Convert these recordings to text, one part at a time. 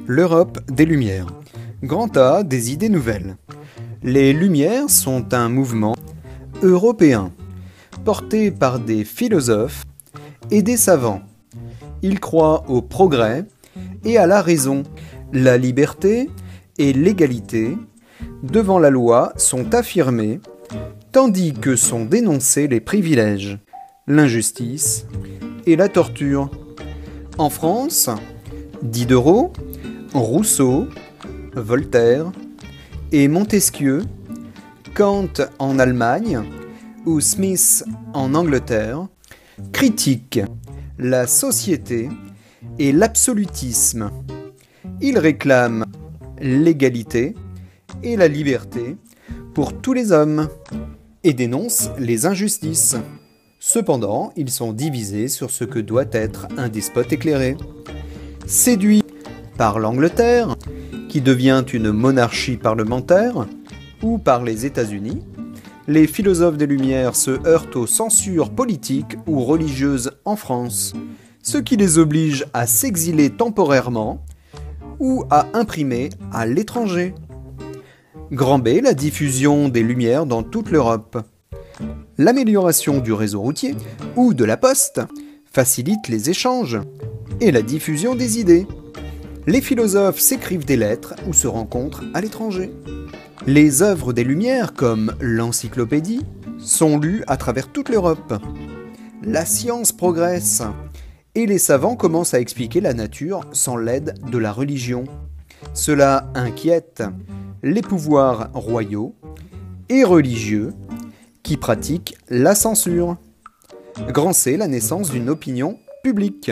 L'Europe des Lumières. Grand A des idées nouvelles. Les Lumières sont un mouvement européen, porté par des philosophes et des savants. Ils croient au progrès et à la raison. La liberté et l'égalité devant la loi sont affirmées, tandis que sont dénoncés les privilèges, l'injustice et la torture. En France, Diderot, Rousseau, Voltaire et Montesquieu, Kant en Allemagne ou Smith en Angleterre, critiquent la société et l'absolutisme. Ils réclament l'égalité et la liberté pour tous les hommes et dénoncent les injustices. Cependant, ils sont divisés sur ce que doit être un despote éclairé. Séduits par l'Angleterre, qui devient une monarchie parlementaire, ou par les États-Unis, les philosophes des Lumières se heurtent aux censures politiques ou religieuses en France, ce qui les oblige à s'exiler temporairement ou à imprimer à l'étranger. Grand B, la diffusion des Lumières dans toute l'Europe. L'amélioration du réseau routier ou de la poste facilite les échanges et la diffusion des idées. Les philosophes s'écrivent des lettres ou se rencontrent à l'étranger. Les œuvres des Lumières, comme l'Encyclopédie, sont lues à travers toute l'Europe. La science progresse et les savants commencent à expliquer la nature sans l'aide de la religion. Cela inquiète les pouvoirs royaux et religieux qui pratiquent la censure. Grand C, la naissance d'une opinion publique.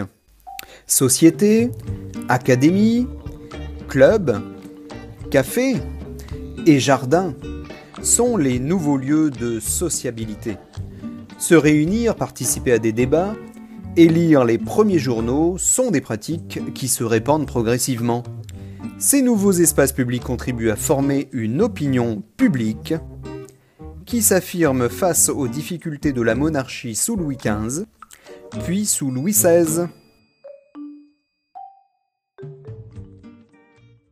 Société, académie, club, café et jardin sont les nouveaux lieux de sociabilité. Se réunir, participer à des débats et lire les premiers journaux sont des pratiques qui se répandent progressivement. Ces nouveaux espaces publics contribuent à former une opinion publique qui s'affirme face aux difficultés de la monarchie sous Louis XV, puis sous Louis XVI.